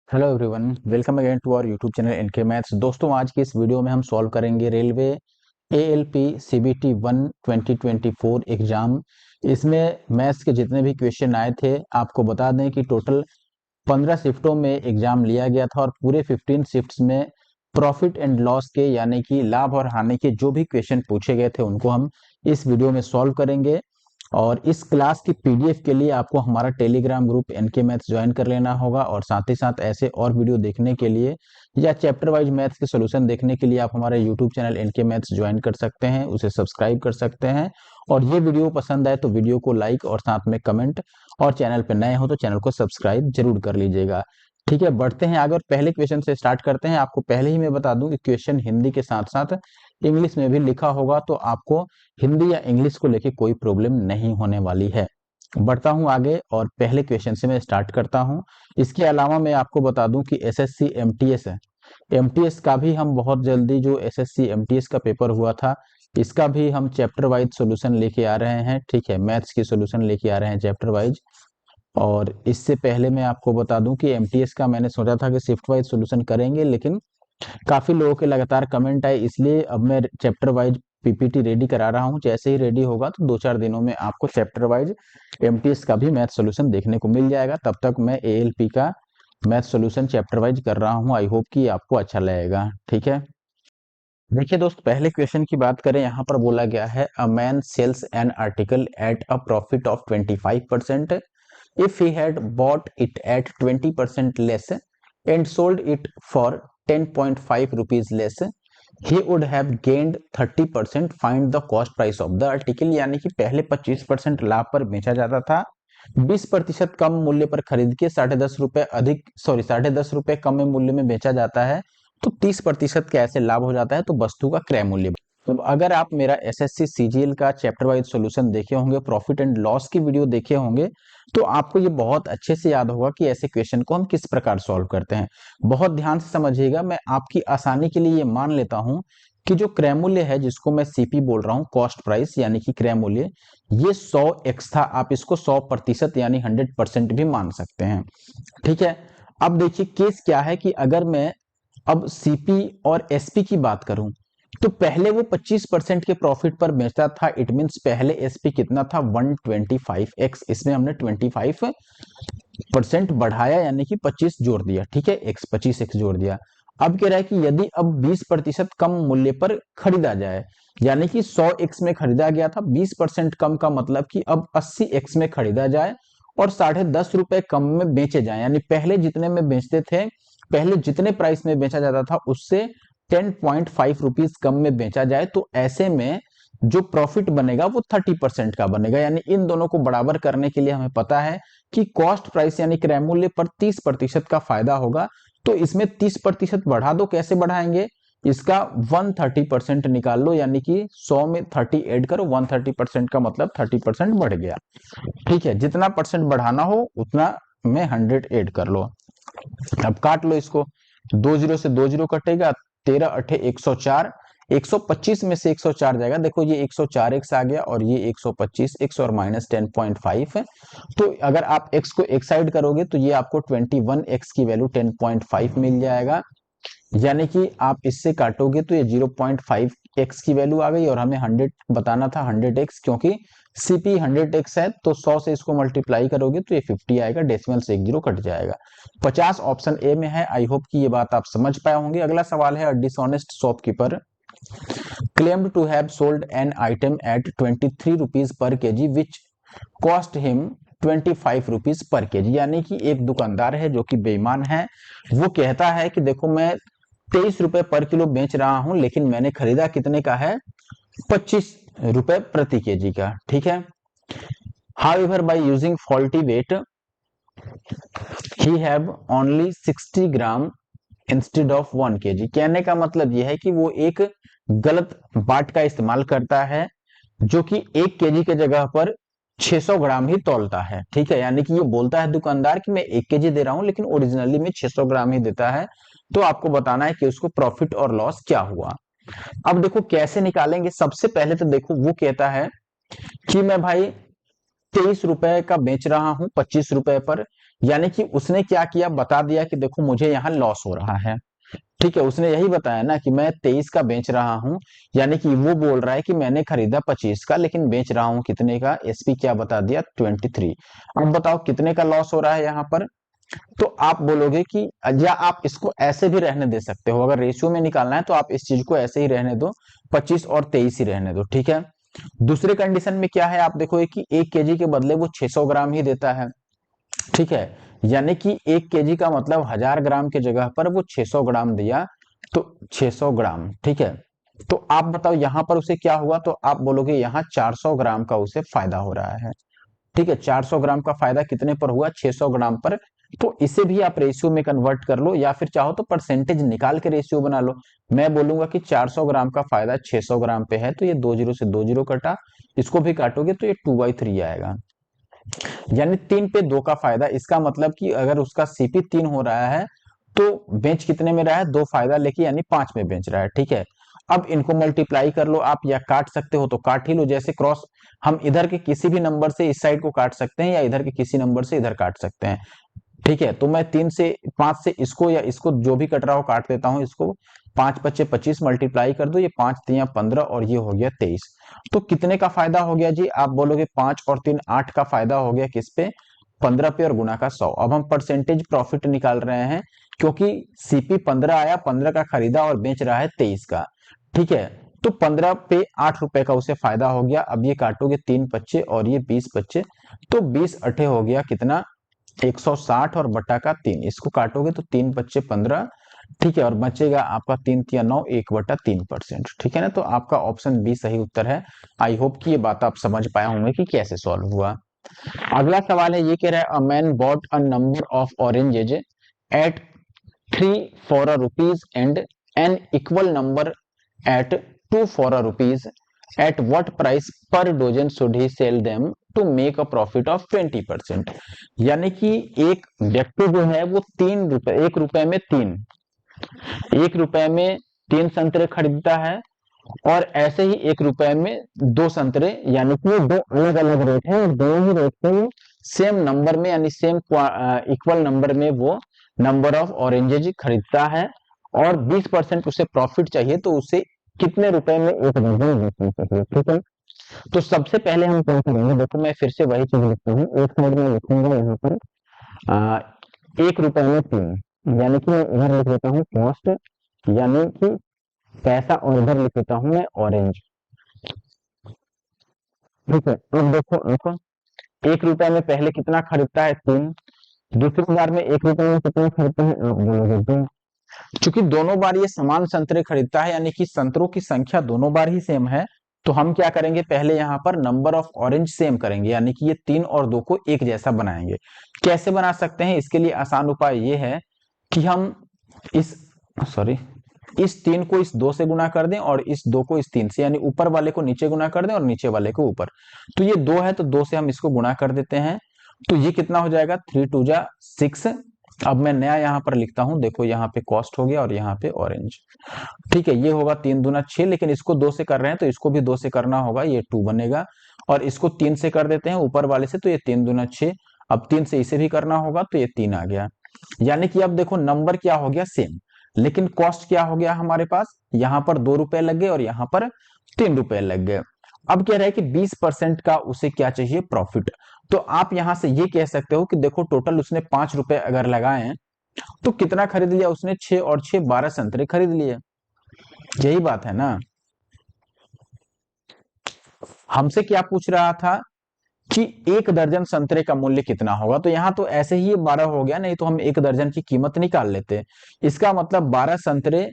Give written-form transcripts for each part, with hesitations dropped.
Hello everyone, welcome again to our YouTube channel NK maths. दोस्तों, आज की इस वीडियो में हम सॉल्व करेंगे रेलवे एएलपी सीबीटी 1 2024 एग्जाम। इसमें मैथ्स के जितने भी क्वेश्चन आए थे, आपको बता दें कि टोटल 15 शिफ्टों में एग्जाम लिया गया था और पूरे 15 शिफ्ट्स में प्रॉफिट एंड लॉस के यानी कि लाभ और हानि के जो भी क्वेश्चन पूछे गए थे उनको हम इस वीडियो में सॉल्व करेंगे। और इस क्लास की पीडीएफ के लिए आपको हमारा Telegram group NK maths join कर लेना होगा, और साथ ही साथ ऐसे और वीडियो देखने के लिए या चैप्टर वाइज मैथ्स के सॉल्यूशन देखने के लिए आप हमारे YouTube channel NK maths join कर सकते हैं, उसे सब्सक्राइब कर सकते हैं। और ये वीडियो पसंद आए तो वीडियो को लाइक और साथ में कमेंट, और चैनल पर नए हो तो चैनल को सब्सक्राइब जरूर कर लीजिएगा। ठीक है, बढ़ते हैं आगे और पहले क्वेश्चन से स्टार्ट करते हैं। आपको पहले ही मैं बता दूं कि क्वेश्चन हिंदी के साथ साथ इंग्लिश में भी लिखा होगा, तो आपको हिंदी या इंग्लिश को लेके कोई प्रॉब्लम नहीं होने वाली है। बढ़ता हूं आगे और पहले क्वेश्चन से मैं स्टार्ट करता हूं। इसके अलावा मैं आपको बता दूं कि एसएससी एमटीएस है, एमटीएस का भी हम बहुत जल्दी, जो एसएससी एमटीएस का पेपर हुआ था, इसका भी हम चैप्टर वाइज सॉल्यूशन लेके आ रहे हैं। ठीक है, मैथ्स की सॉल्यूशन लेके आ रहे हैं चैप्टर वाइज। और इससे पहले मैं आपको बता दूं कि एमटीएस का मैंने सोचा था कि शिफ्ट वाइज सॉल्यूशन करेंगे, लेकिन काफी लोगों के लगातार कमेंट आए, इसलिए अब मैं चैप्टर वाइज पीपीटी रेडी करा रहा हूं। जैसे ही रेडी होगा तो 2-4 दिनों में आपको चैप्टर वाइज एमटीएस का भी मैथ सॉल्यूशन देखने को मिल जाएगा। तब तक मैं एएलपी का मैथ सॉल्यूशन चैप्टर वाइज कर रहा हूं। आई होप कि आपको अच्छा लगेगा। ठीक है, देखिए दोस्त, पहले क्वेश्चन की बात करें। यहाँ पर बोला गया है a man sells an article at a profit of 25% if he had bought it at 20% less and sold it for 10.5 rupees less, he would have gained 30%. Find the cost price of the article। यानी कि पहले 25% लाभ पर बेचा जाता था, 20% कम मूल्य पर खरीद के 10.5 रुपए अधिक, सॉरी 10.5 रुपए कम में मूल्य में बेचा जाता है, तो 30% कैसे लाभ हो जाता है, तो वस्तु का क्रय मूल्य। तो अगर आप मेरा एसएससी सीजीएल का चैप्टर वाइज सॉल्यूशन देखे होंगे, प्रॉफिट एंड लॉस की वीडियो देखे होंगे, तो आपको ये बहुत अच्छे से याद होगा कि ऐसे क्वेश्चन को हम किस प्रकार सॉल्व करते हैं। बहुत ध्यान से समझिएगा। मैं आपकी आसानी के लिए ये मान लेता हूं कि जो क्रय मूल्य है, जिसको मैं सीपी बोल रहा हूं, कॉस्ट प्राइस यानी कि क्रय मूल्य, ये 100x था। आप इसको 100% यानी 100% भी मान सकते हैं। ठीक है, अब देखिए केस क्या है कि अगर मैं अब सीपी और एसपी की बात करूं, तो पहले वो 25% के प्रॉफिट पर बेचता था। इट मींस पहले एसपी कितना था, 125x, इसमें हमने 25% बढ़ाया यानी कि 25 जोड़ दिया। ठीक है, एक्स 25x जोड़ दिया। अब कह रहा है कि यदि अब 20% कम मूल्य पर खरीदा जाए, यानी कि 100x में खरीदा गया था, 20% कम का मतलब कि अब 80x में खरीदा जाए और 10.5 रुपए कम में बेचे जाए, यानी पहले जितने में बेचते थे, पहले जितने प्राइस में बेचा जाता था उससे 10.5 रुपीज कम में बेचा जाए, तो ऐसे में जो प्रॉफिट बनेगा वो 30% का बनेगा। यानी इन दोनों को बराबर करने के लिए हमें पता है कि कॉस्ट प्राइस यानी क्रय मूल्य पर 30% का फायदा होगा, तो इसमें 30% बढ़ा दो। कैसे बढ़ाएंगे, इसका 130% निकाल लो, यानी कि 100 में 30 ऐड करो, 130% का मतलब 30% बढ़ गया। ठीक है, जितना परसेंट बढ़ाना हो उतना में 100 ऐड कर लो। अब काट लो इसको, 20 से 20 कटेगा, 13 अठे 104, 125 में से 104 जाएगा। देखो ये 104x आ गया और ये 125x और माइनस 10.5 है। तो अगर आप x को एक साइड करोगे तो ये आपको 21x की वैल्यू 10.5 मिल जाएगा। यानी कि आप इससे काटोगे तो ये 0.5x की वैल्यू आ गई, और हमें 100 बताना था, 100x, क्योंकि सीपी 100x है, तो 100 से इसको मल्टीप्लाई करोगे तो ये 50 आएगा, डेसिमल से एक जीरो कट जाएगा। 50 ऑप्शन ए में है। आई होप कि ये बात आप समझ पाए होंगे। अगला सवाल है, dishonest shopkeeper claimed to have sold an item at 23 rupees per kg which cost him 25 rupees per kg। यानी कि एक दुकानदार है जो कि बेईमान है। वो कहता है कि देखो मैं 23 रुपए पर किलो बेच रहा हूं, लेकिन मैंने खरीदा कितने का है, 25 रुपए प्रति केजी का। ठीक है, however by using faulty weight he have only 60 gram instead of 1 KG. कहने का मतलब यह है कि वो एक गलत बाट का इस्तेमाल करता है, जो कि 1 केजी के जगह पर 600 ग्राम ही तौलता है। ठीक है, यानी कि ये बोलता है दुकानदार कि मैं 1 केजी दे रहा हूं, लेकिन ओरिजिनली में 600 ग्राम ही देता है। तो आपको बताना है कि उसको प्रॉफिट और लॉस क्या हुआ। अब देखो कैसे निकालेंगे। सबसे पहले तो देखो वो कहता है कि मैं भाई 23 रुपए का बेच रहा हूं 25 रुपए पर, यानी कि उसने क्या किया, बता दिया कि देखो मुझे यहाँ लॉस हो रहा है। ठीक है, उसने यही बताया ना कि मैं 23 का बेच रहा हूं, यानी कि वो बोल रहा है कि मैंने खरीदा 25 का लेकिन बेच रहा हूं कितने का, एसपी क्या बता दिया 23। अब बताओ कितने का लॉस हो रहा है यहाँ पर। तो आप बोलोगे कि, या आप इसको ऐसे भी रहने दे सकते हो, अगर रेशियो में निकालना है तो आप इस चीज को ऐसे ही रहने दो, 25 और 23 ही रहने दो। ठीक है, दूसरे कंडीशन में क्या है, आप देखोगे कि 1 केजी के बदले वो 600 ग्राम ही देता है। ठीक है, यानी कि 1 केजी का मतलब 1000 ग्राम की जगह पर वो 600 ग्राम दिया, तो 600 ग्राम। ठीक है, तो आप बताओ यहां पर उसे क्या हुआ, तो आप बोलोगे यहाँ 400 ग्राम का उसे फायदा हो रहा है। ठीक है, 400 ग्राम का फायदा कितने पर हुआ, 600 ग्राम पर। तो इसे भी आप रेशियो में कन्वर्ट कर लो, या फिर चाहो तो परसेंटेज निकाल के रेशियो बना लो। मैं बोलूंगा कि 400 ग्राम का फायदा 600 ग्राम पे है, तो ये 2 जीरो से 2 जीरो कटा, इसको भी काटोगे तो ये 2/3 आएगा, यानी 3 पे 2 का फायदा। इसका मतलब कि अगर उसका सीपी 3 हो रहा है तो बेच कितने में रहा है, 2 फायदा लेके, यानी 5 में बेच रहा है। ठीक है, अब इनको मल्टीप्लाई कर लो आप, या काट सकते हो तो काट ही लो, जैसे क्रॉस, हम इधर के किसी भी नंबर से इस साइड को काट सकते हैं, या इधर के किसी नंबर से इधर काट सकते हैं। ठीक है, तो मैं 3 से 5 से इसको, या इसको जो भी कट रहा हो काट देता हूं इसको। 5 × 5 = 25, मल्टीप्लाई कर दो, ये 5×3 = 15 और ये हो गया 23। तो कितने का फायदा हो गया जी, आप बोलोगे 5 और 3 8 का फायदा हो गया किस पे, 15 पे, और गुना का 100। अब हम परसेंटेज प्रॉफिट निकाल रहे हैं, क्योंकि सीपी 15 आया, 15 का खरीदा और बेच रहा है 23 का। ठीक है, तो 15 पे 8 रुपए का उसे फायदा हो गया। अब ये काटोगे 3 बच्चे और ये 20 बच्चे, तो 20 अठे हो गया कितना, 160, और बटा का 3, इसको काटोगे तो 3 बच्चे 15। ठीक है, और बचेगा आपका 3×3 = 9, 1/3%। ठीक है ना, तो आपका ऑप्शन बी सही उत्तर है। आई होप कि ये बात आप समझ पाए होंगे कि कैसे सॉल्व हुआ। अगला सवाल है, ये कह रहा है, a man bought a number of oranges at 3 for a rupees and an equal number at 2 for a rupees. At what price per dozen should he sell them to make a profit of 20%? यानी कि एक व्यक्ति जो है वो 3 रुपए, 1 रुपए में 1 रुपए में 3 संतरे खरीदता है, और ऐसे ही 1 रुपए में 2 संतरे, यानी कि दो अलग अलग रेट है, और दोनों ही रेट पे वो सेम नंबर में, यानी सेम इक्वल नंबर में वो नंबर ऑफ ऑरेंजेज खरीदता है, और 20% उसे प्रॉफिट चाहिए, तो उसे कितने रुपए में एक दर्जन बेचना चाहिए। ठीक है, तो सबसे पहले हम क्या करेंगे, देखो मैं फिर से वही चीज लिखता हूँ, एक साइड में लिखूंगा यहाँ पर 1 रुपए में 3, यानी कि मैं इधर लिख देता हूँ कॉस्ट, यानी कि पैसा, और इधर लिख देता हूँ मैं ऑरेंज। ठीक है, अब देखो आप 1 रुपए में पहले कितना खरीदता है, 3। दूसरी बार में 1 रुपए में कितना खरीदता है, आप बोलोगे 2। चूंकि दोनों बार ये समान संतरे खरीदता है, यानी कि संतरों की संख्या दोनों बार ही सेम है, तो हम क्या करेंगे, पहले यहाँ पर नंबर ऑफ ऑरेंज सेम करेंगे, यानी कि ये 3 और 2 को एक जैसा बनाएंगे। कैसे बना सकते हैं, इसके लिए आसान उपाय ये है कि हम इस सॉरी इस 3 को इस 2 से गुना कर दें, और इस 2 को इस 3 से, यानी ऊपर वाले को नीचे गुना कर दें और नीचे वाले को ऊपर। तो ये 2 है, तो 2 से हम इसको गुणा कर देते हैं, तो ये कितना हो जाएगा, 3×2 = 6। अब मैं नया यहाँ पर लिखता हूं, देखो यहाँ पे कॉस्ट हो गया और यहाँ पे ऑरेंज। ठीक है, ये होगा 3×2 = 6, लेकिन इसको 2 से कर रहे हैं तो इसको भी 2 से करना होगा, ये 2 बनेगा, और इसको 3 से कर देते हैं ऊपर वाले से, तो ये 3×2 = 6। अब 3 से इसे भी करना होगा, तो ये 3 आ गया। यानी कि अब देखो नंबर क्या हो गया, सेम, लेकिन कॉस्ट क्या हो गया हमारे पास, यहाँ पर 2 रुपए लग गए और यहाँ पर 3 रुपए लग गए। अब कह रहा है कि 20% का उसे क्या चाहिए, प्रॉफिट। तो आप यहां से ये कह सकते हो कि देखो टोटल उसने 5 रुपए अगर लगाए, तो कितना खरीद लिया उसने, 6 और 6 12 संतरे खरीद लिए। यही बात है ना, हमसे क्या पूछ रहा था कि 1 दर्जन संतरे का मूल्य कितना होगा, तो यहाँ तो ऐसे ही ये 12 हो गया, नहीं तो हम 1 दर्जन की कीमत निकाल लेते। इसका मतलब 12 संतरे,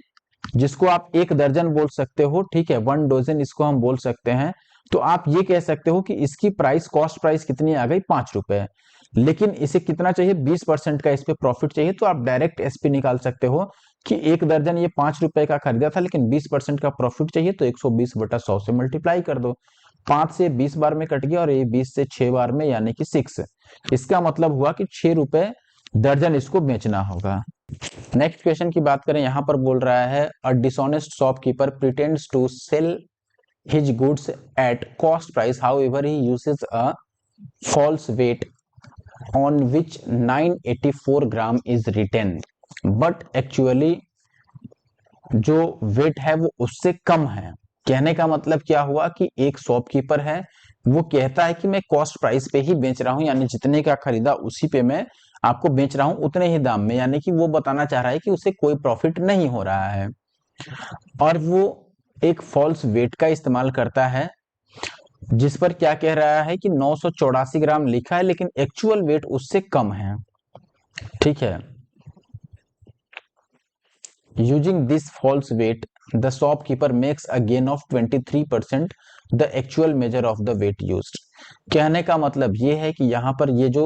जिसको आप 1 दर्जन बोल सकते हो, ठीक है, 1 डोजन इसको हम बोल सकते हैं। तो आप ये कह सकते हो कि इसकी प्राइस, कॉस्ट प्राइस कितनी आ गई, 5 रुपए, लेकिन इसे कितना चाहिए, 20% का इस पे प्रॉफिट चाहिए, तो आप डायरेक्ट एसपी निकाल सकते हो कि 1 दर्जन ये 5 रुपए का खरीदा था, लेकिन 20% का प्रॉफिट चाहिए, तो 120/100 से मल्टीप्लाई कर दो। 5 से 20 बार में कट गया, और ये 20 से 6 बार में, यानी कि 6। इसका मतलब हुआ कि 6 रुपए दर्जन इसको बेचना होगा। नेक्स्ट क्वेश्चन की बात करें, यहां पर बोल रहा है, a dishonest shopkeeper pretends to sell his goods at cost price, however he uses a false weight on which 984 gram is written but actually जो वेट है वो उससे कम है। कहने का मतलब क्या हुआ कि एक शॉपकीपर है, वो कहता है कि मैं कॉस्ट प्राइस पे ही बेच रहा हूं, यानी जितने का खरीदा उसी पे मैं आपको बेच रहा हूं उतने ही दाम में, यानी कि वो बताना चाह रहा है कि उसे कोई प्रॉफिट नहीं हो रहा है। और वो एक फॉल्स वेट का इस्तेमाल करता है जिस पर क्या कह रहा है कि 984 ग्राम लिखा है लेकिन एक्चुअल वेट उससे कम है। ठीक है। Using this false weight, the shopkeeper makes a gain of 23%, the actual measure of the weight used। कहने का मतलब ये है कि यहाँ पर ये जो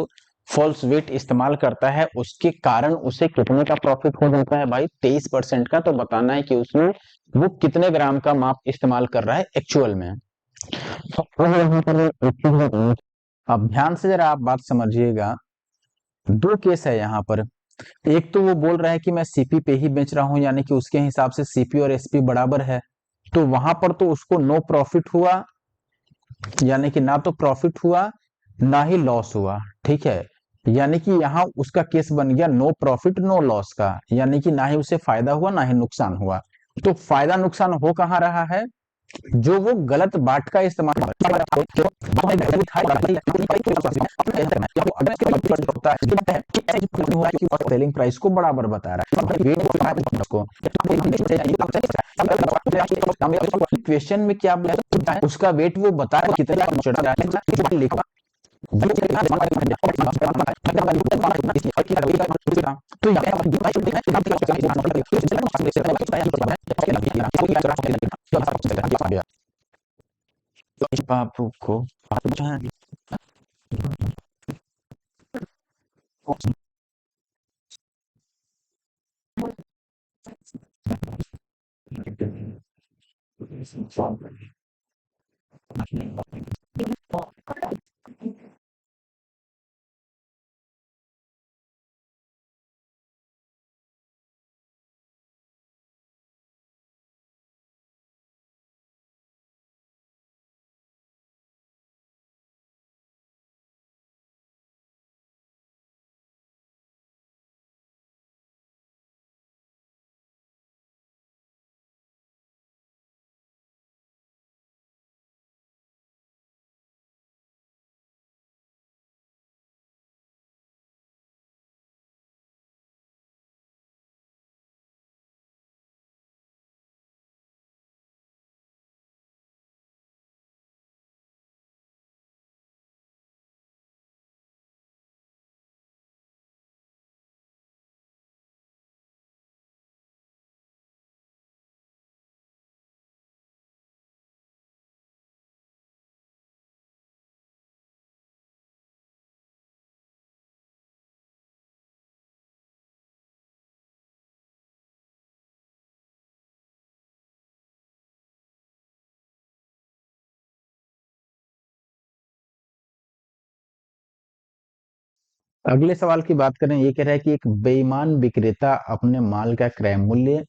फॉल्स वेट इस्तेमाल करता है उसके कारण उसे कितने का प्रॉफिट हो जाता है भाई, 23% का। तो बताना है कि उसने वो कितने ग्राम का माप इस्तेमाल कर रहा है एक्चुअल में। अब ध्यान से जरा आप बात समझिएगा, दो केस है यहाँ पर। एक तो वो बोल रहा है कि मैं सीपी पे ही बेच रहा हूं, यानी कि उसके हिसाब से सीपी और एसपी बराबर है, तो वहां पर तो उसको नो प्रॉफिट हुआ, यानी कि ना तो प्रॉफिट हुआ ना ही लॉस हुआ। ठीक है, यानी कि यहां उसका केस बन गया नो प्रॉफिट नो लॉस का, यानी कि ना ही उसे फायदा हुआ ना ही नुकसान हुआ। तो फायदा नुकसान हो कहाँ रहा है, जो वो गलत बाट का इस्तेमाल सेलिंग प्राइस को बराबर बता रहा है उसको। क्वेश्चन में क्या उसका वेट वो बता रहा है कितना लिखा, तो बापू को अगले सवाल की बात करें, ये कह रहा है कि एक बेईमान विक्रेता अपने माल का क्रय मूल्य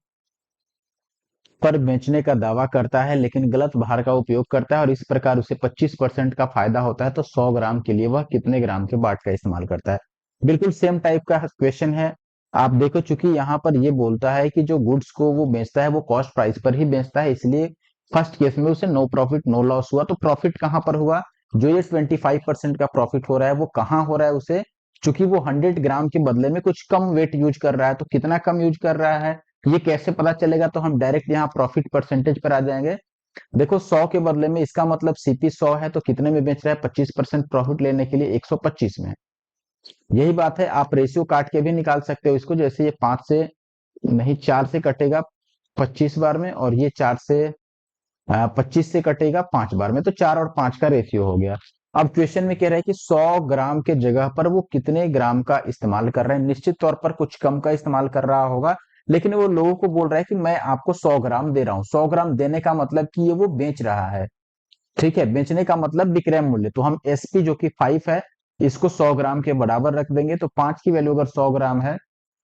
पर बेचने का दावा करता है लेकिन गलत भार का उपयोग करता है और इस प्रकार उसे 25% का फायदा होता है, तो 100 ग्राम के लिए वह कितने ग्राम के बाट का इस्तेमाल करता है। बिल्कुल सेम टाइप का क्वेश्चन है। आप देखो, चूंकि यहाँ पर ये बोलता है कि जो गुड्स को वो बेचता है वो कॉस्ट प्राइस पर ही बेचता है, इसलिए फर्स्ट केस में उसे नो प्रॉफिट नो लॉस हुआ। तो प्रॉफिट कहां पर हुआ, जो ये 25% का प्रॉफिट हो रहा है वो कहाँ हो रहा है उसे, चूंकि वो 100 ग्राम के बदले में कुछ कम वेट यूज कर रहा है। तो कितना कम यूज कर रहा है ये कैसे पता चलेगा, तो हम डायरेक्ट यहाँ प्रॉफिट परसेंटेज पर आ जाएंगे। देखो 100 के बदले में इसका मतलब सीपी 100 है, तो कितने में बेच रहा है, 25% प्रॉफिट लेने के लिए 125 में। यही बात है, आप रेशियो काट के भी निकाल सकते हो इसको, जैसे ये 5 से नहीं 4 से कटेगा 25 बार में, और ये 4 से 25 से कटेगा 5 बार में, तो 4 और 5 का रेशियो हो गया। अब क्वेश्चन में कह रहा है कि 100 ग्राम के जगह पर वो कितने ग्राम का इस्तेमाल कर रहे हैं। निश्चित तौर पर कुछ कम का इस्तेमाल कर रहा होगा, लेकिन वो लोगों को बोल रहा है कि मैं आपको 100 ग्राम दे रहा हूं। 100 ग्राम देने का मतलब कि ये वो बेच रहा है। ठीक है, बेचने का मतलब विक्रय मूल्य, तो हम एसपी जो कि 5 है इसको 100 ग्राम के बराबर रख देंगे। तो 5 की वैल्यू अगर 100 ग्राम है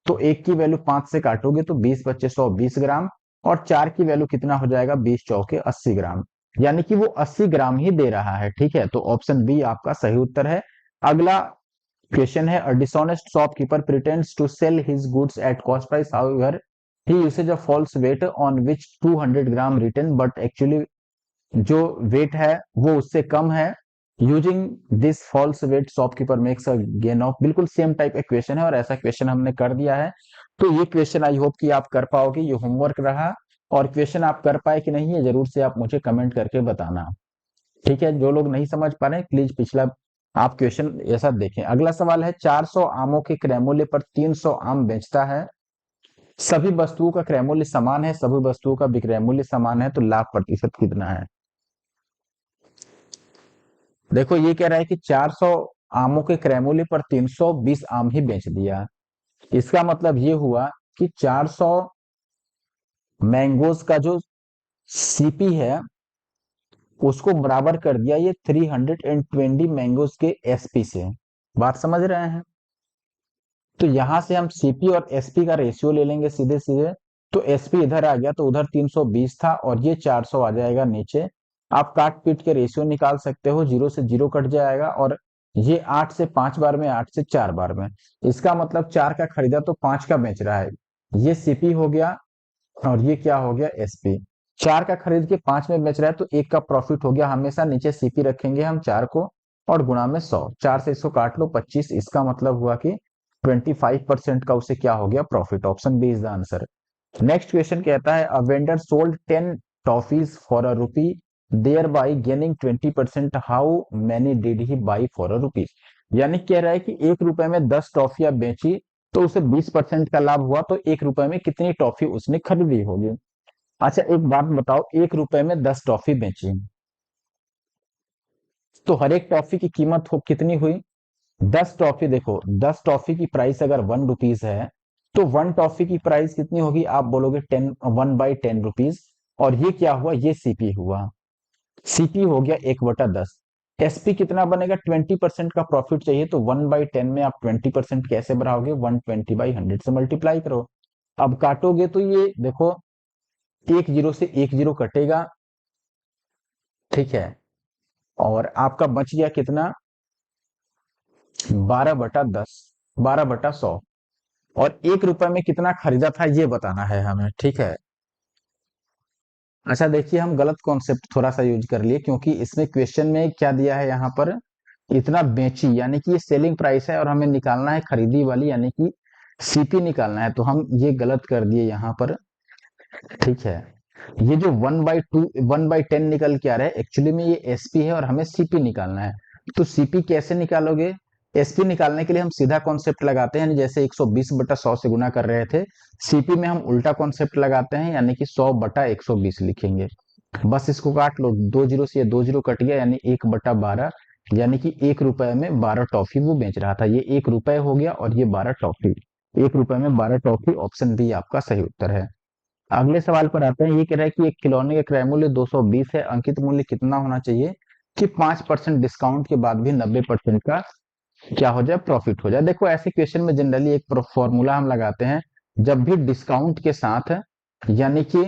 तो 1 की वैल्यू 5 से काटोगे तो 20 बच्चे 100 20 ग्राम, और 4 की वैल्यू कितना हो जाएगा, 20 चौके 80 ग्राम। यानी कि वो 80 ग्राम ही दे रहा है। ठीक है, तो ऑप्शन बी आपका सही उत्तर है। अगला क्वेश्चन है, a dishonest shopkeeper pretends to sell his goods at cost price, however he uses a false weight on which 200 gram written, but actually जो वेट है वो उससे कम है। Using this false weight shopkeeper makes a gain of, बिल्कुल same type का question है और ऐसा क्वेश्चन हमने कर दिया है। तो ये क्वेश्चन आई होप कि आप कर पाओगे, ये होमवर्क रहा। और क्वेश्चन आप कर पाए कि नहीं ये जरूर से आप मुझे कमेंट करके बताना। ठीक है, जो लोग नहीं समझ पा रहे हैं प्लीज पिछला आप क्वेश्चन ऐसा देखें। अगला सवाल है, 400 आमों के क्रय मूल्य पर 300 आम बेचता है, सभी वस्तुओं का क्रय मूल्य समान है, सभी वस्तुओं का विक्रय मूल्य समान है, तो लाभ प्रतिशत कितना है? देखो ये कह रहा है कि 400 आमों के क्रय मूल्य पर 320 आम ही बेच दिया। इसका मतलब ये हुआ कि 400 मैंगोज का जो सीपी है उसको बराबर कर दिया ये 320 मैंगोज के एसपी से। बात समझ रहे हैं? तो यहां से हम सीपी और एसपी का रेशियो ले लेंगे सीधे सीधे। तो एसपी इधर आ गया तो उधर 320 था और ये 400 आ जाएगा नीचे। आप काट पीट के रेशियो निकाल सकते हो, जीरो से जीरो कट जाएगा और ये 8 से 5 बार में, 8 से 4 बार में। इसका मतलब 4 का खरीदा तो 5 का बेच रहा है। ये सीपी हो गया और ये क्या हो गया? एसपी। 4 का खरीद के 5 में बेच रहा है तो 1 का प्रॉफिट हो गया। हमेशा नीचे सीपी रखेंगे हम 4 को और गुणा में 100, 4 से इसको काट लो 25। इसका मतलब हुआ कि 25% का उसे क्या हो गया? Profit. Option B is the answer. Next question कहता है, a vendor sold 10 toffees for a rupee, thereby gaining 20%, how many did he buy for a rupee? यानी कह रहा है कि 1 रुपए में 10 टॉफियां बेची तो उसे 20% का लाभ हुआ, तो 1 रुपए में कितनी टॉफी उसने खरीदी होगी? अच्छा एक बात बताओ, 1 रुपए में 10 टॉफी बेची तो हर एक टॉफी की कीमत हो कितनी हुई? 10 टॉफी। देखो 10 टॉफी की प्राइस अगर 1 रुपीज है तो 1 टॉफी की प्राइस कितनी होगी? आप बोलोगे 10, 1/10 रुपीज। और ये क्या हुआ? ये सीपी हुआ। सीपी हो गया 1/10। एसपी कितना बनेगा? 20% का प्रॉफिट चाहिए तो 1/10 में आप 20% कैसे बढ़ाओगे? 120/100 से मल्टीप्लाई करो। अब काटोगे तो ये देखो, एक जीरो से एक जीरो कटेगा। ठीक है, और आपका बच गया कितना? 12/10, 12/100। और 1 रुपए में कितना खरीदा था ये बताना है हमें। ठीक है, अच्छा देखिए हम गलत कॉन्सेप्ट थोड़ा सा यूज कर लिए, क्योंकि इसमें क्वेश्चन में क्या दिया है यहाँ पर, इतना बेची यानी कि ये सेलिंग प्राइस है और हमें निकालना है खरीदी वाली यानी कि सीपी निकालना है, तो हम ये गलत कर दिए यहाँ पर। ठीक है, ये जो 1/2, 1/10 निकल के आ रहा है एक्चुअली में ये एसपी है और हमें सीपी निकालना है। तो सीपी कैसे निकालोगे? एसपी निकालने के लिए हम सीधा कॉन्सेप्ट लगाते हैं, यानी जैसे 120/100 से गुना कर रहे थे, सीपी में हम उल्टा कॉन्सेप्ट लगाते हैं, यानी कि 100/120 लिखेंगे। बस इसको काट लो, 2 जीरो से ये 2 जीरो कट गया, यानी 1/12। यानी कि 1 रुपए में 12 टॉफी वो बेच रहा था। ये 1 रुपए हो गया और ये 12 टॉफी। 1 रुपए में 12 टॉफी, ऑप्शन बी आपका सही उत्तर है। अगले सवाल पर आते हैं। ये कह रहा है कि एक खिलौने का क्रय मूल्य 220 है, अंकित मूल्य कितना होना चाहिए कि 5% डिस्काउंट के बाद भी 90% का क्या हो जाए? प्रॉफिट हो जाए। देखो ऐसे क्वेश्चन में जनरली एक फॉर्मूला हम लगाते हैं, जब भी डिस्काउंट के साथ, यानी कि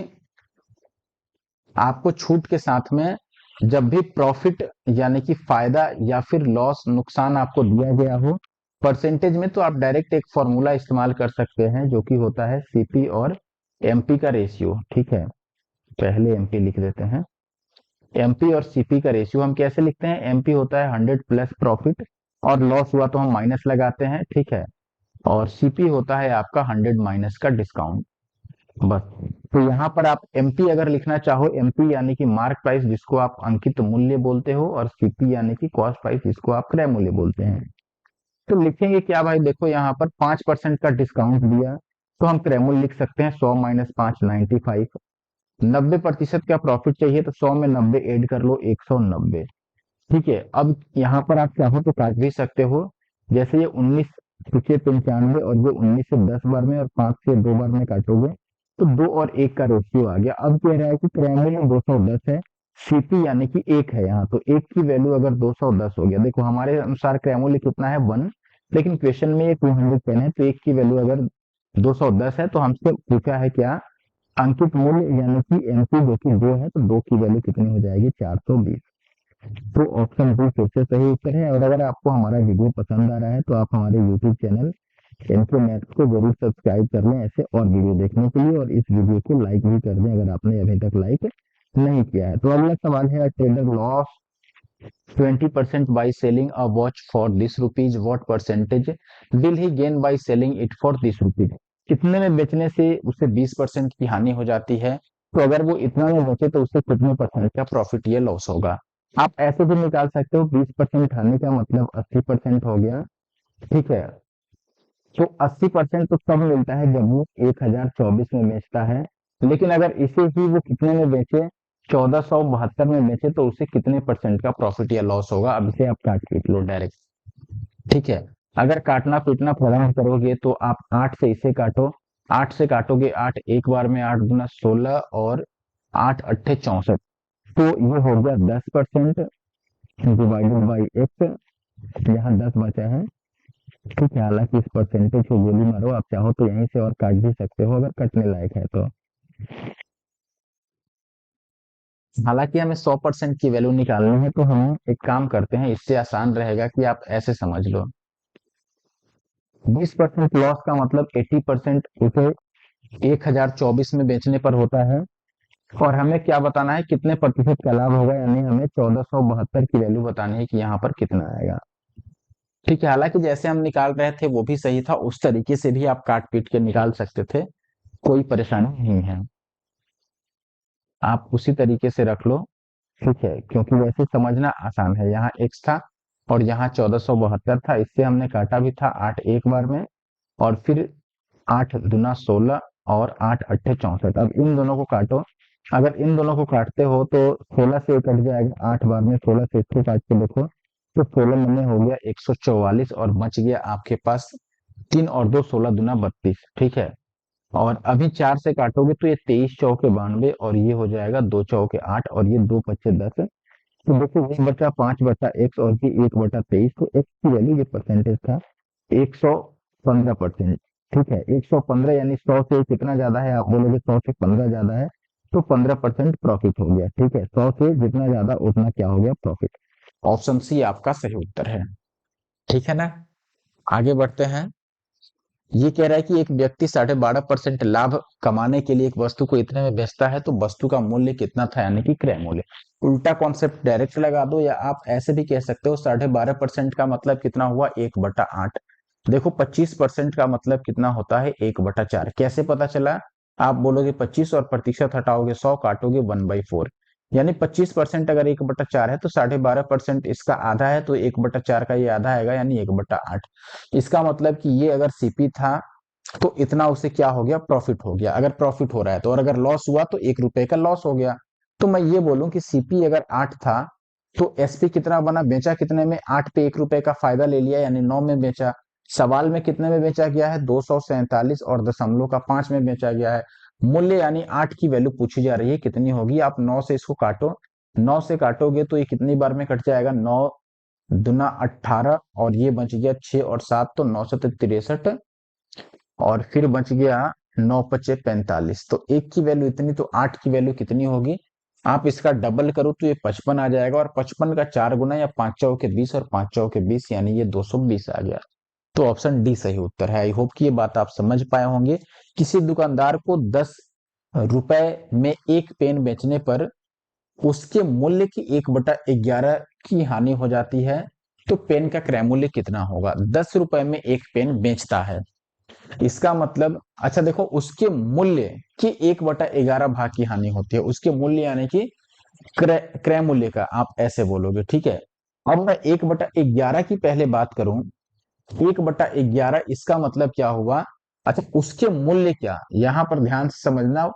आपको छूट के साथ में जब भी प्रॉफिट यानी कि फायदा या फिर लॉस, नुकसान आपको दिया गया हो परसेंटेज में, तो आप डायरेक्ट एक फॉर्मूला इस्तेमाल कर सकते हैं जो कि होता है सीपी और एमपी का रेशियो। ठीक है, पहले एमपी लिख देते हैं। एमपी और सीपी का रेशियो हम कैसे लिखते हैं? एमपी होता है 100 प्लस प्रॉफिट, और लॉस हुआ तो हम माइनस लगाते हैं। ठीक है, और सीपी होता है आपका 100 माइनस का डिस्काउंट। बस। तो यहाँ पर आप एमपी अगर लिखना चाहो, एमपी यानी कि मार्क प्राइस जिसको आप अंकित मूल्य बोलते हो, और सीपी यानी कि कॉस्ट प्राइस जिसको आप क्रय मूल्य बोलते हैं। तो लिखेंगे क्या भाई? देखो यहाँ पर 5% का डिस्काउंट दिया तो हम क्रय मूल्य लिख सकते हैं 100 माइनस 5, 95। 90% का प्रॉफिट चाहिए तो 100 में 90 ऐड कर लो, 190। ठीक है, अब यहाँ पर आप चाहो तो काट भी सकते हो, जैसे ये 19 पिछले 95 और ये 19 से 10 बार में और 5 से 2 बार में काटोगे तो 2 और 1 का रेशियो आ गया। अब कह रहा है कि क्रय में 210 है, सीपी यानी कि 1 है यहाँ, तो 1 की वैल्यू अगर 210 हो गया, देखो हमारे अनुसार क्रय मूल्य कितना है? 1, लेकिन क्वेश्चन में ये 210 है, तो 1 की वैल्यू अगर 210 है तो हमसे पूछा है क्या अंकित मूल्य यानी कि एमपी जो कि 2 है, तो 2 की वैल्यू कितनी हो जाएगी, 420। तो ऑप्शन बी फिर से सही उत्तर है। और अगर आपको हमारा वीडियो पसंद आ रहा है तो आप हमारे यूट्यूब चैनल एनके मैथ्स को जरूर सब्सक्राइब कर लें ऐसे और वीडियो देखने के लिए, और इस वीडियो को लाइक भी कर दें अगर आपने अभी तक लाइक नहीं किया है। तो अगला सवाल है, trader loss 20% by selling a watch for this rupees, what percentage will he gain by selling it for this rupees? कितने में बेचने से उसे 20% की हानि हो जाती है, तो अगर वो इतना में बेचे तो उसे कितने परसेंट का प्रॉफिट या लॉस होगा। आप ऐसे भी निकाल सकते हो, 20% हानि का मतलब 80% हो गया, ठीक है। तो 80% तो तब मिलता है जब वो 1024 में बेचता है, लेकिन अगर इसे ही वो कितने में बेचे, 1472 में बेचे, तो उसे कितने परसेंट का प्रॉफिट या लॉस होगा। अब इसे आप काट पीट लो डायरेक्ट, ठीक है। अगर काटना पीटना प्रारंभ करोगे तो आप 8 से इसे काटो, 8 से काटोगे 8 एक बार में, 8 दूना 16 और 8 अट्ठे 64, तो ये हो गया 10% डिवाइडेड बाई एक्स, यहाँ 10 बचा है, ठीक है। हालांकि इस परसेंटेज को गोली मारो, आप चाहो तो यहीं से और काट भी सकते हो अगर कटने लायक है तो। हालांकि हमें 100% की वैल्यू निकालनी है, तो हम एक काम करते हैं, इससे आसान रहेगा कि आप ऐसे समझ लो, 20% लॉस का मतलब 80% उसे 1024 में बेचने पर होता है, और हमें क्या बताना है, कितने प्रतिशत का लाभ होगा, यानी हमें 1472 की वैल्यू बतानी है कि यहाँ पर कितना आएगा, ठीक है। हालांकि जैसे हम निकाल रहे थे वो भी सही था, उस तरीके से भी आप काट पीट के निकाल सकते थे, कोई परेशानी नहीं है, आप उसी तरीके से रख लो, ठीक है। क्योंकि वैसे समझना आसान है, यहाँ x था और यहाँ 1472 था, इससे हमने काटा भी था 8 एक बार में, और फिर 8 दूना 16 और 8 अट्ठे 64। अब इन दोनों को काटो, अगर इन दोनों को काटते हो तो 16 से कट जाएगा, 8 बार में 16 से इसको काट के देखो, तो 16 में हो गया 144, और बच गया आपके पास 3 और 2 16 दूना 32, ठीक है। और अभी 4 से काटोगे तो ये 23 चौके 92, और ये हो जाएगा 2 चौके 8, और ये 2 पच्चे 10। तो देखो ये बचा 5 बटा x और ये 1 बटा 23, तो x की वैल्यू, ये परसेंटेज था 115%, ठीक है। 115 यानी 100 से कितना ज्यादा है, आप बोलोगे 100 से 15 ज्यादा है, तो 15% प्रॉफिट हो गया, ठीक है। 100 से जितना ज्यादा उतना क्या हो गया, प्रॉफिट। ऑप्शन सी आपका सही उत्तर है, ठीक है ना। आगे बढ़ते हैं। ये कह रहा है कि एक व्यक्ति 12.5% लाभ कमाने के लिए एक वस्तु को इतने में बेचता है, तो वस्तु का मूल्य कितना था, यानी कि क्रय मूल्य। उल्टा कॉन्सेप्ट डायरेक्ट लगा दो, या आप ऐसे भी कह सकते हो 12.5% का मतलब कितना हुआ, 1/8। देखो 25% का मतलब कितना होता है, 1/4। कैसे पता चला, आप बोलोगे 25 और प्रतिशत हटाओगे 100, काटोगे 1/4, यानी 25% अगर 1/4 है तो 12.5% इसका आधा है, तो 1/4 का ये आधा आएगा, यानी 1/8। इसका मतलब कि ये अगर सीपी था तो इतना उसे क्या हो गया, प्रॉफिट हो गया, अगर प्रॉफिट हो रहा है तो, और अगर लॉस हुआ तो 1 रुपए का लॉस हो गया। तो मैं ये बोलूं कि सीपी अगर 8 था तो एसपी कितना बना, बेचा कितने में, 8 पे 1 रुपए का फायदा ले लिया, यानी 9 में बेचा। सवाल में कितने में बेचा गया है, 247 और दशमलव का 5 में बेचा गया है। मूल्य यानी 8 की वैल्यू पूछी जा रही है, कितनी होगी, आप 9 से इसको काटो, 9 से काटोगे तो ये कितनी बार में कट जाएगा, 9 दूना 18, और ये बच गया 6 और 7, तो 9 से 63, और फिर बच गया 9 पचे 45, तो 1 की वैल्यू इतनी, तो 8 की वैल्यू कितनी होगी, आप इसका डबल करो तो ये 55 आ जाएगा, और 55 का 4 गुना, या 5 चौके 20 और 5 चौके 20, यानी ये 220 आ गया। तो ऑप्शन डी सही उत्तर है। आई होप कि ये बात आप समझ पाए होंगे। किसी दुकानदार को 10 रुपए में एक पेन बेचने पर उसके मूल्य की 1/11 की हानि हो जाती है, तो पेन का क्रय मूल्य कितना होगा। 10 रुपए में एक पेन बेचता है, इसका मतलब, अच्छा देखो, उसके मूल्य की 1/11 भाग की हानि होती है, उसके मूल्य यानी कि क्रय क्रय मूल्य का, आप ऐसे बोलोगे, ठीक है। अब मैं 1/11 की पहले बात करूं, 1/11 इसका मतलब क्या हुआ, अच्छा उसके मूल्य क्या, यहां पर ध्यान से समझना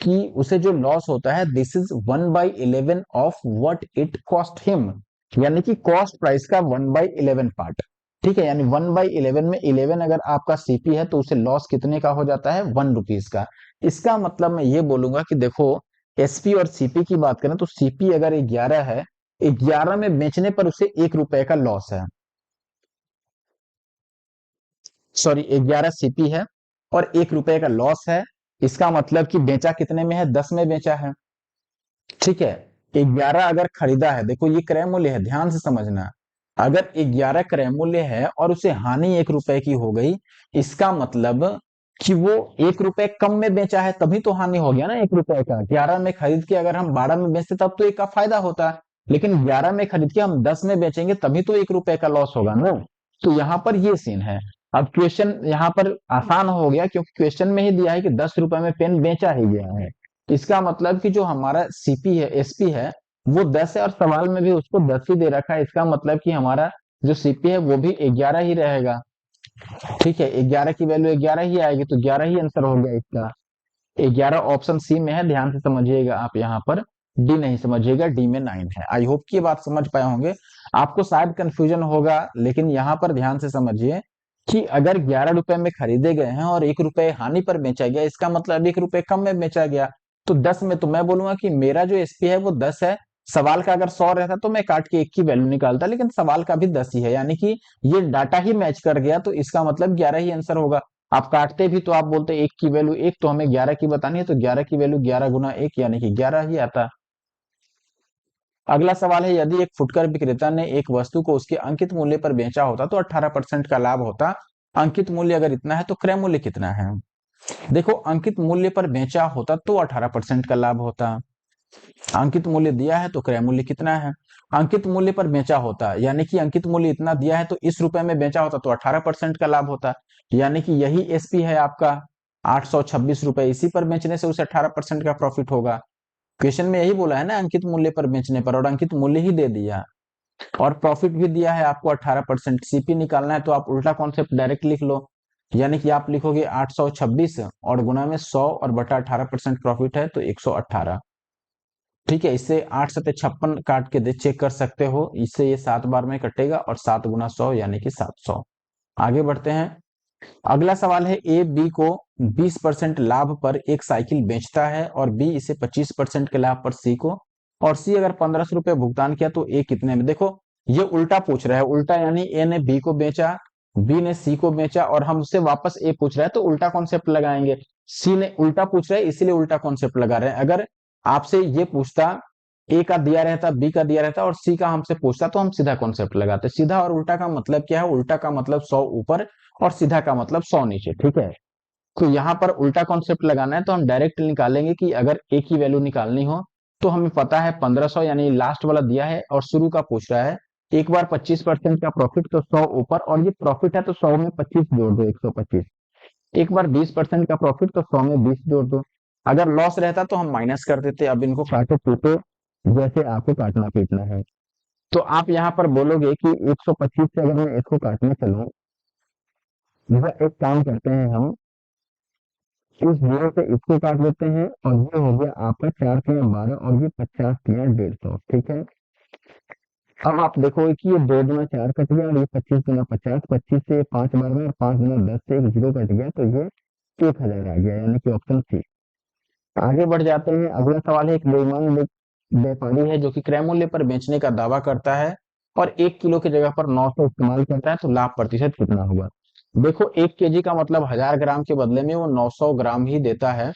कि उसे जो लॉस होता है, this is 1/11 of what it cost him, यानी कि कॉस्ट प्राइस का 1/11 पार्ट, ठीक है। यानी 1/11 में 11 अगर आपका सीपी है तो उसे लॉस कितने का हो जाता है, 1 रुपीज का। इसका मतलब मैं ये बोलूंगा कि देखो, एसपी और सीपी की बात करें तो सीपी अगर 11 है, 11 में बेचने पर उसे 1 रुपए का लॉस है, सॉरी 11 सीपी है और 1 रुपए का लॉस है, इसका मतलब कि बेचा कितने में है, 10 में बेचा है। ठीक है, 11 अगर खरीदा है, देखो ये क्रय मूल्य है, ध्यान से समझना। अगर 11 क्रय मूल्य है और उसे हानि 1 रुपए की हो गई, इसका मतलब कि वो 1 रुपए कम में बेचा है, तभी तो हानि हो गया ना 1 रुपए का। 11 में खरीद के अगर हम 12 में बेचते तब तो 1 का फायदा होता, लेकिन 11 में खरीद के हम 10 में बेचेंगे तभी तो 1 रुपए का लॉस होगा ना। तो यहाँ पर ये सीन है। अब क्वेश्चन यहाँ पर आसान हो गया, क्योंकि क्वेश्चन में ही दिया है कि 10 रुपए में पेन बेचा ही गया है। इसका मतलब कि जो हमारा सीपी है, एसपी है, वो 10 है, और सवाल में भी उसको 10 ही दे रखा है। इसका मतलब कि हमारा जो सीपी है वो भी 11 ही रहेगा। ठीक है, 11 की वैल्यू 11 ही आएगी, तो 11 ही आंसर हो गया इसका। 11 ऑप्शन सी में है, ध्यान से समझिएगा आप। यहाँ पर डी नहीं समझिएगा, डी में 9 है। आई होप कि ये बात समझ पाए होंगे। आपको शायद कंफ्यूजन होगा, लेकिन यहाँ पर ध्यान से समझिए कि अगर 11 रुपए में खरीदे गए हैं और 1 रुपए हानि पर बेचा गया, इसका मतलब 1 रुपए कम में बेचा गया। तो 10 में तो मैं बोलूंगा कि मेरा जो एसपी है वो 10 है। सवाल का अगर 100 रहता तो मैं काट के 1 की वैल्यू निकालता, लेकिन सवाल का भी 10 ही है, यानी कि ये डाटा ही मैच कर गया, तो इसका मतलब 11 ही आंसर होगा। आप काटते भी तो आप बोलते 1 की वैल्यू 1, तो हमें 11 की बतानी है, तो 11 की वैल्यू 11 गुना 1 यानी कि 11 ही आता। अगला सवाल है, यदि एक फुटकर विक्रेता ने एक वस्तु को उसके अंकित मूल्य पर बेचा होता तो 18% का लाभ होता। अंकित मूल्य अगर इतना है तो क्रय मूल्य कितना है? देखो, अंकित मूल्य पर बेचा होता तो 18% का लाभ होता। अंकित मूल्य दिया है तो क्रय मूल्य कितना है? अंकित मूल्य पर बेचा होता, यानी कि अंकित मूल्य इतना दिया है तो इस रुपए में बेचा होता तो 18% का लाभ होता, यानी कि यही एसपी है आपका 826 रुपए। इसी पर बेचने से उसे 18% का प्रॉफिट होगा। क्वेश्चन में यही बोला है ना, अंकित मूल्य पर बेचने पर, और अंकित मूल्य ही दे दिया, और प्रॉफिट भी दिया है आपको 18%। सीपी निकालना है तो आप उल्टा कॉन्सेप्ट डायरेक्ट लिख लो, यानी कि आप लिखोगे 826 और गुना में 100 और बटा 18% प्रॉफिट है तो 118। ठीक है, इससे 8 सत्ते 56 काट के दे चेक कर सकते हो, इससे ये 7 बार में कटेगा, और 7 गुना 100 यानी कि 700। आगे बढ़ते हैं। अगला सवाल है, ए बी को 20% लाभ पर एक साइकिल बेचता है और बी इसे 25% के लाभ पर सी को, और सी अगर 1500 रुपए भुगतान किया तो ए कितने में? देखो, ये उल्टा पूछ रहा है। उल्टा यानी ए ने बी को बेचा, बी ने सी को बेचा, और हमसे वापस ए पूछ रहा है, तो उल्टा कॉन्सेप्ट लगाएंगे। सी ने उल्टा पूछ रहा है, इसीलिए उल्टा कॉन्सेप्ट लगा रहे हैं। अगर आपसे ये पूछता, ए का दिया रहता, बी का दिया रहता और सी का हमसे पूछता, तो हम सीधा कॉन्सेप्ट लगाते। सीधा और उल्टा का मतलब क्या है? उल्टा का मतलब 100 ऊपर और सीधा का मतलब 100 नीचे। ठीक है, तो यहाँ पर उल्टा कॉन्सेप्ट लगाना है, तो हम डायरेक्ट निकालेंगे कि अगर ए की वैल्यू निकालनी हो तो हमें पता है 1500, यानी लास्ट वाला दिया है और शुरू का पूछ रहा है। एक बार 25% का प्रॉफिट तो 100 ऊपर, और ये प्रॉफिट है तो 100 में 25 जोड़ दो, 125। एक बार 20% का प्रॉफिट तो 100 में 20 जोड़ दो। अगर लॉस रहता तो हम माइनस कर देते। अब इनको काटो पीटो जैसे आपको काटना पीटना है। तो आप यहाँ पर बोलोगे कि 125 से अगर मैं इसको काटने चलूं, एक काम करते हैं हम, इस जीरो से इसको काट लेते हैं, और ये हो गया आपका 4×12 और ये 50×150। ठीक है, अब आप देखोगे कि ये 2×4 कट गया, और ये 25×50, 25 से 5 बार में, और 5×10 से एक जीरो कट गया, तो ये 1000 आ गया, यानी कि ऑप्शन सी। आगे बढ़ जाते हैं। अगला सवाल है, एक बेईमान व्यापारी है जो कि क्रय मूल्य पर बेचने का दावा करता है और 1 किलो की जगह पर 900 इस्तेमाल करता है, तो लाभ प्रतिशत कितना होगा? देखो, 1 केजी का मतलब 1000 ग्राम के बदले में वो 900 ग्राम ही देता है,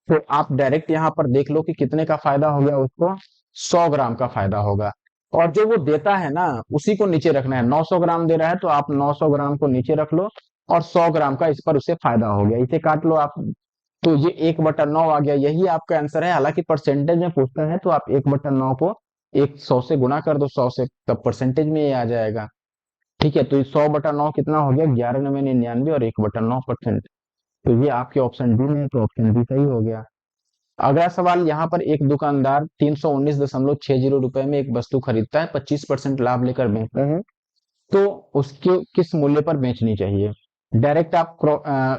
तो आप डायरेक्ट यहाँ पर देख लो कि कितने का फायदा हो गया उसको, 100 ग्राम का फायदा होगा। और जो वो देता है ना, उसी को नीचे रखना है। 900 ग्राम दे रहा है तो आप 900 ग्राम को नीचे रख लो, और 100 ग्राम का इस पर उसे फायदा हो गया, इसे काट लो आप। तो ये 1/9 आ गया, यही आपका आंसर है। हालांकि परसेंटेज में पूछता है तो आप 1/9 को 100 से गुणा कर दो, 100 से, तब परसेंटेज में ये आ जाएगा। ठीक है, तो 100/9 कितना हो गया? 11,99 और 1/9%। तो ये आपके ऑप्शन डी में है, तो ऑप्शन डी सही हो गया। अगला सवाल, यहाँ पर एक दुकानदार 319.60 रुपए में एक वस्तु खरीदता है, 25% लाभ लेकर बेचता है, तो उसके किस मूल्य पर बेचनी चाहिए? डायरेक्ट आप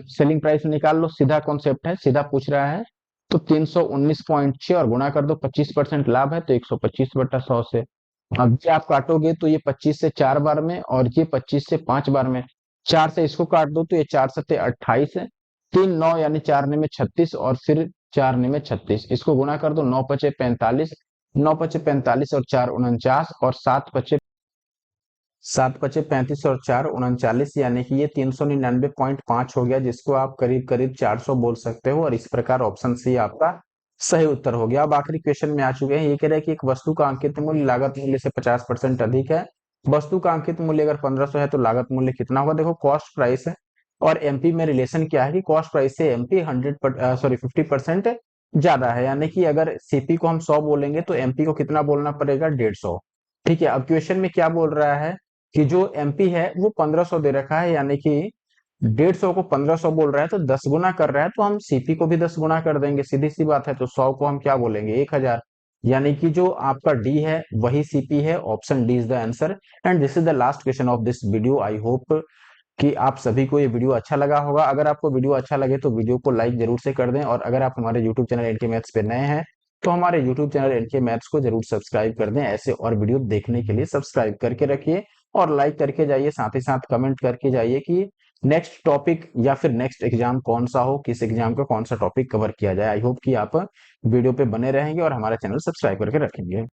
सेलिंग प्राइस निकाल लो, सीधा कॉन्सेप्ट है, सीधा पूछ रहा है। तो 319.6 और गुणा कर दो, 25% लाभ है तो 125/100 से। अब ये आप काटोगे तो ये 25 से 4 बार में, और ये 25 से 5 बार में। 4 से इसको काट दो तो ये 4 सत्ते 28 है, 3 9 यानी 4 ने में 36, और फिर 4 ने में 36। इसको गुणा कर दो, 9×5 = 45, 9×5 = 45 और 4 = 49, और 7×5 7 बचे 35 और 4 39, यानी कि ये 399.5 हो गया, जिसको आप करीब करीब 400 बोल सकते हो। और इस प्रकार ऑप्शन सी आपका सही उत्तर हो गया। अब आखिरी क्वेश्चन में आ चुके हैं। ये कह रहा है कि एक वस्तु का अंकित मूल्य लागत मूल्य से 50% अधिक है। वस्तु का अंकित मूल्य अगर 1500 है तो लागत मूल्य कितना होगा? देखो कॉस्ट प्राइस है और एमपी में रिलेशन क्या है कि कॉस्ट प्राइस से एमपी 50% ज्यादा है, यानी कि अगर सीपी को हम 100 बोलेंगे तो एमपी को कितना बोलना पड़ेगा? 150। ठीक है, अब क्वेश्चन में क्या बोल रहा है कि जो एमपी है वो 1500 दे रखा है, यानी कि 150 को 1500 बोल रहा है तो 10 गुना कर रहा है, तो हम सीपी को भी 10 गुना कर देंगे, सीधी सी बात है। तो 100 को हम क्या बोलेंगे? 1000। यानी कि जो आपका डी है वही सीपी है। Option D is the answer. And this is the last question of this video. I hope कि आप सभी को ये वीडियो अच्छा लगा होगा। अगर आपको वीडियो अच्छा लगे तो वीडियो को लाइक जरूर से कर दें, और अगर आप हमारे यूट्यूब चैनल एनके मैथ्स पे नए हैं तो हमारे यूट्यूब चैनल एनके मैथ्स को जरूर सब्सक्राइब कर दें। ऐसे और वीडियो देखने के लिए सब्सक्राइब करके रखिए और लाइक करके जाइए, साथ ही साथ कमेंट करके जाइए कि नेक्स्ट टॉपिक या फिर नेक्स्ट एग्जाम कौन सा हो, किस एग्जाम का कौन सा टॉपिक कवर किया जाए। आई होप कि आप वीडियो पे बने रहेंगे और हमारा चैनल सब्सक्राइब करके रखेंगे।